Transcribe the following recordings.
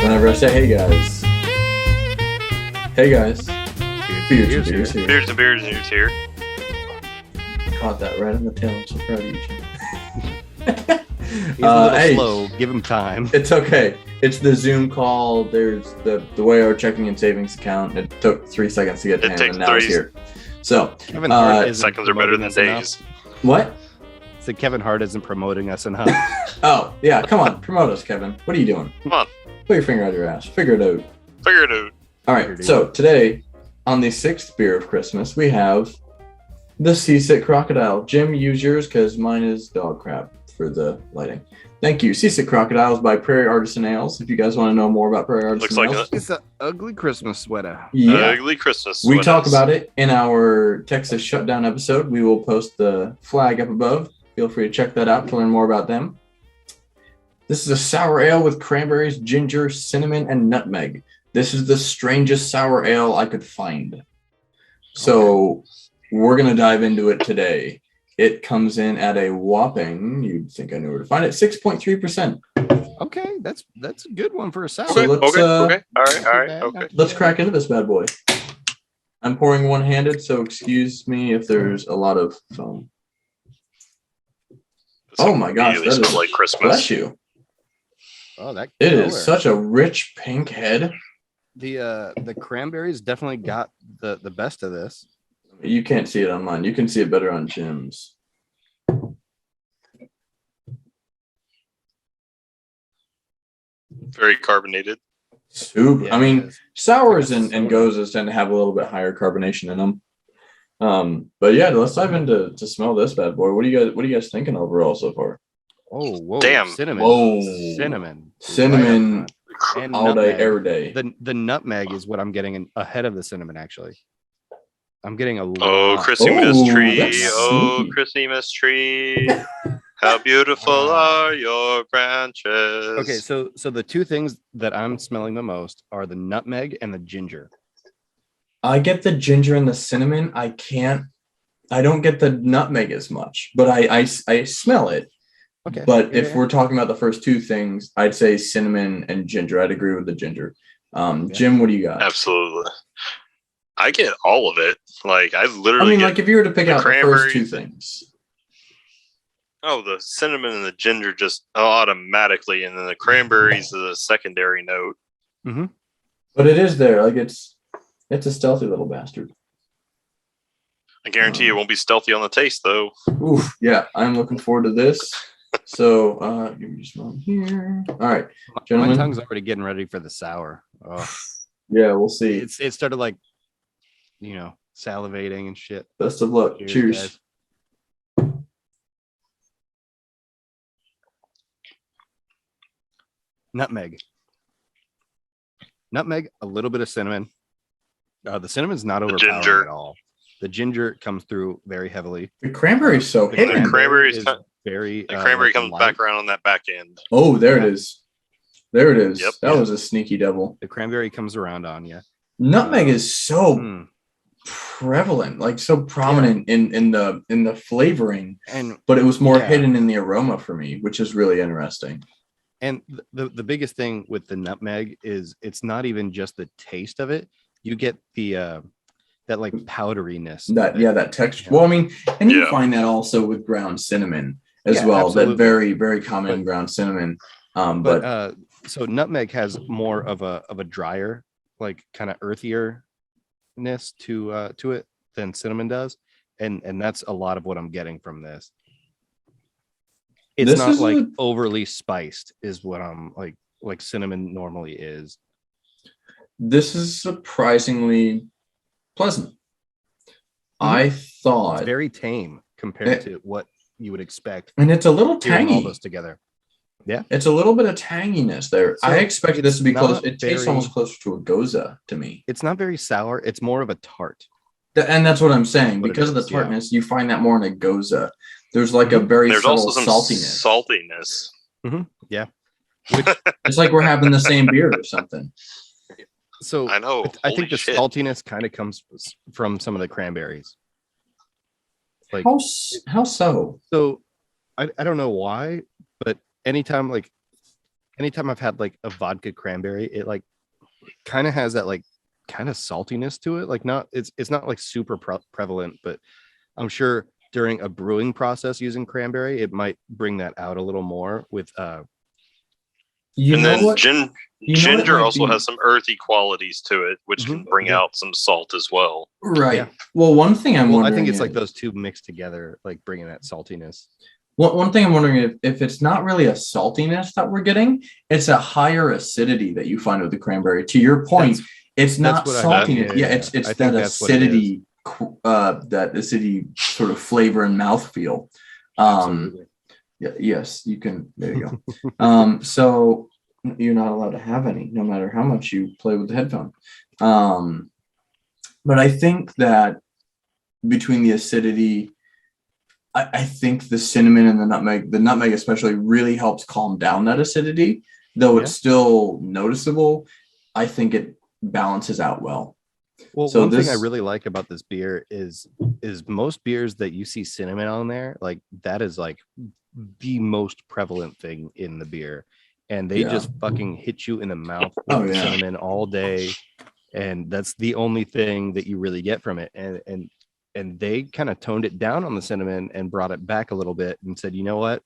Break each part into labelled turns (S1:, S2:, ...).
S1: Whenever I say, hey guys. Hey guys. Beards
S2: here.
S1: here.
S2: Beards and beards and here.
S1: Caught that right on the tail. I'm so proud of you, Jim.
S3: He's a little slow. Give him time.
S1: It's okay. It's the Zoom call. There's the way our checking and savings account. It took 3 seconds to get to him, and now it's here. So,
S3: Kevin Hart
S2: seconds are better than days.
S1: What?
S3: So Kevin Hart isn't promoting us enough.
S1: Oh, yeah. Come on. Promote us, Kevin. What are you doing?
S2: Come on.
S1: Put your finger out your ass. Figure it out.
S2: Figure it out.
S1: All right. So today, on the 6th beer of Christmas, we have the Seasick Crocodile. Jim, use yours because mine is dog crap for the lighting. Thank you. Seasick Crocodiles by Prairie Artisan Ales. If you guys want to know more about Prairie Artisan
S2: Looks like
S1: Ales.
S3: It's an ugly Christmas sweater.
S1: Yeah.
S2: Ugly Christmas.
S1: We talk about it in our Texas Shutdown episode. We will post the flag up above. Feel free to check that out to learn more about them. This is a sour ale with cranberries, ginger, cinnamon, and nutmeg. This is the strangest sour ale I could find. So we're going to dive into it today. It comes in at a whopping, you'd think I knew where to find it, 6.3%.
S3: Okay, that's a good one for a sour.
S1: So let's,
S2: Okay. All right. Okay.
S1: Let's crack into this bad boy. I'm pouring one-handed, so excuse me if there's a lot of foam. Oh my gosh, that is
S2: like Christmas.
S1: Bless you.
S3: Oh, that
S1: It
S3: color.
S1: is such a rich pink head.
S3: The cranberries definitely got the best of this.
S1: You can't see it on mine. You can see it better on Jim's.
S2: Very carbonated.
S1: Super.
S3: Yeah,
S1: I mean,
S3: it is.
S1: sours
S3: Like a
S1: and
S3: soda.
S1: gozas tend to have a little bit higher carbonation in them. But yeah, let's dive into to smell this bad boy. What are you guys thinking overall so far?
S3: Oh, whoa!
S2: Damn.
S3: Cinnamon.
S1: Whoa.
S3: Cinnamon.
S1: Cinnamon
S3: Right up front. And
S1: all day,
S3: nutmeg.
S1: every day.
S3: The nutmeg is what I'm getting ahead of the cinnamon. Actually, I'm getting a lot.
S2: Oh, Christmas
S1: Oh,
S2: tree.
S1: that's
S2: Oh,
S1: sneaky.
S2: Christmas tree. How beautiful are your branches.
S3: Okay, so the two things that I'm smelling the most are the nutmeg and the ginger.
S1: I get the ginger and the cinnamon. I don't get the nutmeg as much, but I smell it.
S3: Okay.
S1: But if
S3: Yeah.
S1: we're talking about the first two things, I'd say cinnamon and ginger. I'd agree with the ginger. Jim, what do you got?
S2: Absolutely. I get all of it. Like, I
S1: I
S2: literally
S1: mean,
S2: get,
S1: like if you were to pick
S2: the
S1: out the first two
S2: cranberries.
S1: things.
S2: the cinnamon and the ginger just automatically, and then the cranberries is a secondary note.
S1: But it is there. Like it's a stealthy little bastard.
S2: I guarantee it won't be stealthy on the taste, though.
S1: Oof, yeah, I'm looking forward to this. So give me just one here. All right,
S3: My
S1: gentlemen.
S3: tongue's already getting ready for the sour. Oh,
S1: Yeah, we'll see.
S3: it started like, salivating and shit.
S1: Best of luck. Cheers.
S3: guys. Nutmeg, a little bit of cinnamon. The cinnamon's not overpowering
S2: ginger.
S3: at all. The ginger comes through very heavily.
S1: The cranberry's so
S3: The
S1: hidden.
S2: cranberry's
S3: is
S2: kind-
S3: very.
S2: The cranberry
S3: like
S2: comes
S3: light.
S2: back around on that back end.
S1: Oh, there it is. There it is.
S2: Yep.
S1: That was a sneaky devil.
S3: The cranberry comes around on you.
S1: Nutmeg is so prevalent, like so prominent in the flavoring,
S3: And
S1: but it was more
S3: Yeah.
S1: hidden in the aroma for me, which is really interesting.
S3: the biggest thing with the nutmeg is it's not even just the taste of it. You get the that like powderiness. of it.
S1: That texture. Well, I mean, and you
S2: Yeah.
S1: find that also with ground cinnamon as
S3: Yeah,
S1: well.
S3: absolutely.
S1: That very, very common
S3: But-
S1: ground cinnamon.
S3: But
S1: But
S3: so nutmeg has more of a drier, like kind of earthierness to it than cinnamon does, and that's a lot of what I'm getting from this. It's
S1: This
S3: not
S1: is
S3: like
S1: a-
S3: overly spiced, is what I'm like cinnamon normally is.
S1: this is surprisingly pleasant. I thought,
S3: It's very tame compared to what you would expect.
S1: and it's a little
S3: Hearing all
S1: tangy.
S3: those together.
S1: It's a little bit of tanginess there.
S3: So
S1: I expected this
S3: it's
S1: to be close.
S3: not
S1: It tastes
S3: very-
S1: almost closer to a goza to me.
S3: It's not very sour. It's more of a tart.
S1: And that's what I'm saying.
S3: What it
S1: Because of the
S3: is, yeah.
S1: tartness, you find that more in a goza. There's like a very
S2: There's
S1: subtle
S2: also some
S1: saltiness.
S2: saltiness.
S3: Yeah.
S1: It's like we're having the same beer or something.
S3: So
S2: I know.
S3: I think
S2: Holy
S3: the
S2: shit.
S3: saltiness kind of comes from some of the cranberries. Like
S1: How so?
S3: so, I don't know why, but anytime like anytime I've had like a vodka cranberry, it like kind of has that like kind of saltiness to it. Like not it's not like super prevalent, but I'm sure during a brewing process using cranberry, it might bring that out a little more with
S1: You
S2: And
S1: know
S2: then
S1: what? You know what
S2: ginger
S1: might
S2: also
S1: be-
S2: has some earthy qualities to it, which can bring
S3: Yeah.
S2: out some salt as well.
S1: Right.
S3: Yeah.
S1: Well, one thing I'm
S3: well, I
S1: wondering
S3: think it's
S1: is,
S3: like those two mixed together, like bringing that saltiness.
S1: one thing I'm wondering if it's not really a saltiness that we're getting, it's a higher acidity that you find with the cranberry. To your point, it's not
S3: that's what I
S1: saltiness.
S3: think.
S1: Yeah,
S3: Yeah,
S1: it's
S3: I think
S1: that
S3: that's what it is.
S1: acidity, that acidity sort of flavor and mouthfeel.
S3: Absolutely.
S1: Yeah, yes, you can. There you go. So you're not allowed to have any, no matter how much you play with the headphone. But I think that between the acidity, I think the cinnamon and the nutmeg especially really helps calm down that acidity, though it's still noticeable. I think it balances out well.
S3: Well,
S1: So
S3: one thing I
S1: this-
S3: really like about this beer is most beers that you see cinnamon on there, like that is like the most prevalent thing in the beer, and they just fucking hit you in the mouth with cinnamon all day, and that's the only thing that you really get from it. And they kind of toned it down on the cinnamon and brought it back a little bit and said, you know what,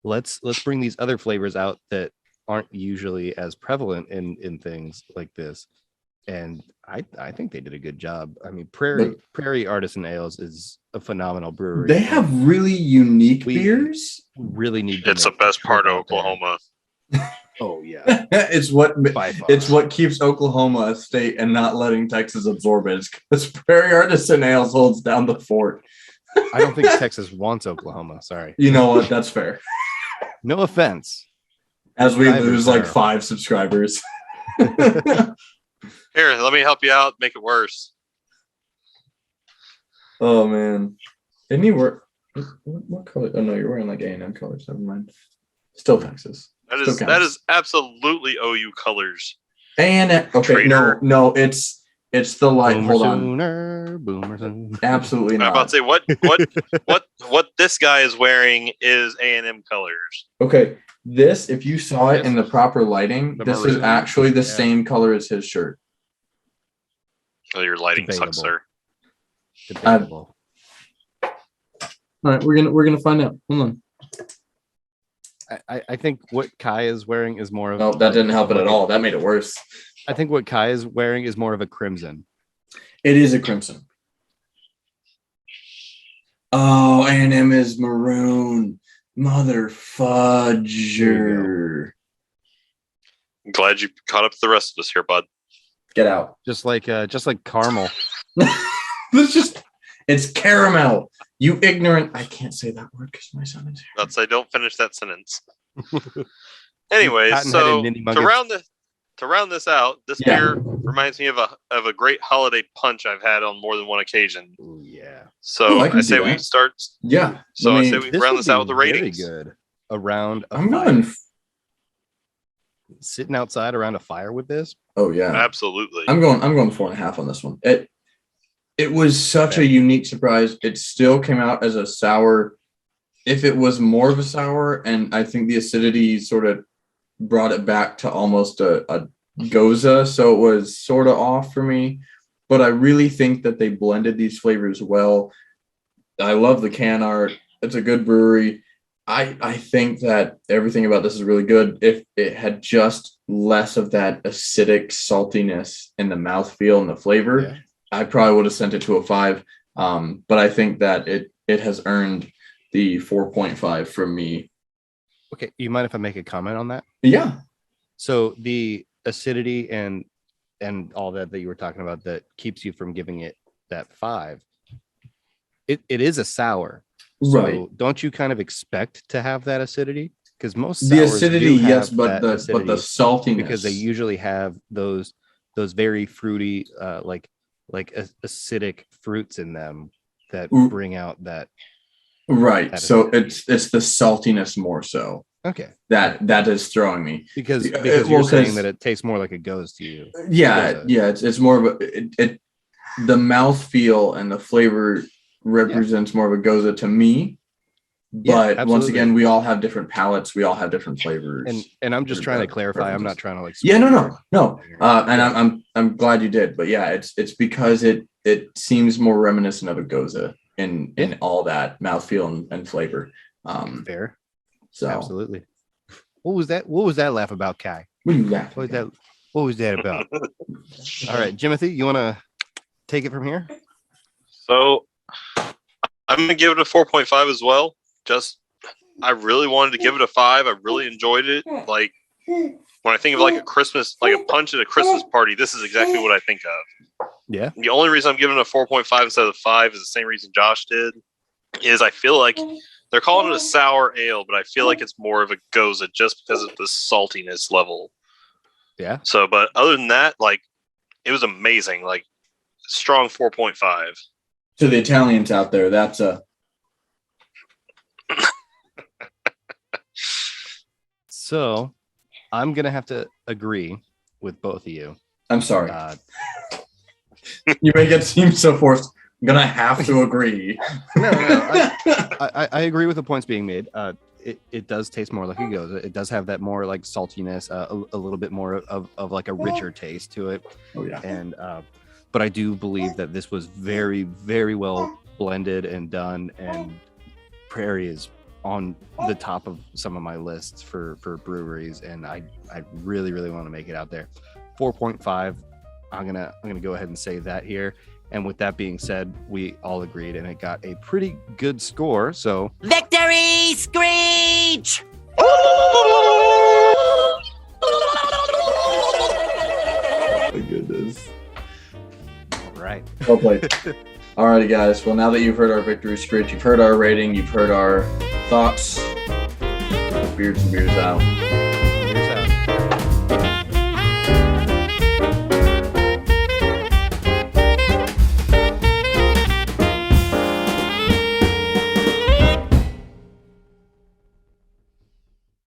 S3: let's bring these other flavors out that aren't usually as prevalent in things like this. And I think they did a good job. I mean, Prairie Artisan Ales is a phenomenal brewery.
S1: They have really unique
S3: We
S1: beers.
S3: really need to
S2: It's the
S3: make a
S2: best part of
S3: trip out there.
S2: Oklahoma.
S3: Oh yeah,
S1: it's what
S3: by far.
S1: it's what keeps Oklahoma a state and not letting Texas absorb it. It's because Prairie Artisan Ales holds down the fort.
S3: I don't think Texas wants Oklahoma. Sorry.
S1: You know what? That's fair.
S3: No offense.
S1: As we
S3: Drivers
S1: lose like
S3: are-
S1: 5 subscribers.
S2: Here, let me help you out. Make it worse.
S1: Oh man, didn't you wear what color? Oh no, you're wearing like A&M colors. Never mind. Still Texas.
S2: That
S1: Still
S2: is
S1: counts.
S2: absolutely OU colors.
S1: A&M. Okay,
S2: Traitor.
S1: no, it's the light.
S3: Boomer
S1: Hold on.
S3: sooner, boomer sooner.
S1: Absolutely
S2: I'm about
S1: not.
S2: to say what this guy is wearing is A&M colors.
S1: Okay, this if you saw it in the proper lighting,
S3: The
S1: this is
S3: maroon?
S1: actually the
S3: Yeah.
S1: same color as his shirt.
S2: Oh, your lighting sucks,
S3: Debatable.
S2: sir.
S3: Debatable.
S1: All right, we're gonna find out. Hold on.
S3: I think what Kai is wearing is more of.
S1: No, that didn't help it at all. That made it worse.
S3: I think what Kai is wearing is more of a crimson.
S1: It is a crimson. Oh, A&M is maroon. Mother fudger.
S2: I'm glad you caught up to the rest of us here, bud.
S1: Get out.
S3: Just like caramel.
S1: It's caramel. You ignorant. I can't say that word because my son is here.
S2: Let's say don't finish that sentence. Anyways,
S3: Cotton-headed
S2: so
S3: ninny
S2: to
S3: muggets.
S2: round this out, this
S1: Yeah.
S2: beer reminds me of a great holiday punch I've had on more than one occasion.
S3: Oh yeah.
S2: So
S1: I can
S2: I
S1: see
S2: say we
S1: that.
S2: start.
S1: Yeah.
S2: So I say we
S3: This
S2: round
S3: would
S2: this out with
S3: be
S2: the
S3: very
S2: ratings.
S3: good. Around a
S1: I'm
S3: fire.
S1: going.
S3: Sitting outside around a fire with this.
S1: Oh yeah.
S2: Absolutely.
S1: I'm going 4.5 on this one. It was such a unique surprise. It still came out as a sour. If it was more of a sour, and I think the acidity sort of brought it back to almost a goza, so it was sort of off for me. But I really think that they blended these flavors well. I love the can art. It's a good brewery. I think that everything about this is really good. If it had just less of that acidic saltiness in the mouthfeel and the flavor,
S3: Yeah.
S1: I probably would have sent it to a 5. But I think that it has earned the 4.5 from me.
S3: Okay. You mind if I make a comment on that?
S1: Yeah.
S3: So the acidity and all that you were talking about that keeps you from giving it that 5. It is a sour. So
S1: Right.
S3: don't you kind of expect to have that acidity? Because most
S1: The
S3: sours
S1: acidity,
S3: do have
S1: yes, but
S3: that
S1: the
S3: acidity
S1: saltiness.
S3: because they usually have those very fruity, like acidic fruits in them that
S1: Ooh.
S3: bring out that.
S1: Right.
S3: that
S1: So
S3: acidity.
S1: it's the saltiness more so
S3: Okay.
S1: that is throwing me.
S3: Because
S1: Well,
S3: you're saying
S1: 'cause-
S3: that it tastes more like it goes to you.
S1: Yeah,
S3: Goza.
S1: yeah. It's more of the mouthfeel and the flavor represents more of a goza to me. But
S3: Yeah,
S1: once
S3: absolutely.
S1: again, we all have different palates. We all have different flavors.
S3: And I'm just trying to clarify. I'm not trying to like.
S1: Yeah, no. And
S3: Yeah.
S1: I'm glad you did. But yeah, it's because it seems more reminiscent of a goza in all that mouthfeel and flavor.
S3: Fair.
S1: So
S3: Absolutely. What was that? What was that laugh about, Kai?
S1: what are you laughing
S3: What was
S1: at?
S3: that? What was that about? All right, Jimothy, you want to take it from here?
S2: So I'm gonna give it a 4.5 as well. I really wanted to give it a 5. I really enjoyed it. Like when I think of like a Christmas, like a punch at a Christmas party, this is exactly what I think of.
S3: Yeah.
S2: The only reason I'm giving it a 4.5 instead of 5 is the same reason Josh did. Is I feel like they're calling it a sour ale, but I feel like it's more of a goza just because of the saltiness level.
S3: Yeah.
S2: So, but other than that, like it was amazing. Like strong 4.5.
S1: To the Italians out there, that's a
S3: So I'm gonna have to agree with both of you.
S1: I'm sorry. You make it seem so forced. I'm gonna have to agree.
S3: No. I agree with the points being made. It does taste more like a goza. It does have that more like saltiness, a little bit more of like a richer taste to it.
S1: Oh yeah.
S3: And but I do believe that this was very, very well blended and done. And Prairie is on the top of some of my lists for breweries, and I really, really want to make it out there. 4.5. I'm gonna go ahead and say that here. And with that being said, we all agreed, and it got a pretty good score. So
S4: Victory screech!
S1: Oh my goodness.
S3: all right.
S1: Well played. Alrighty, guys. Well, now that you've heard our victory screech, you've heard our rating, you've heard our thoughts. Beards and beers out.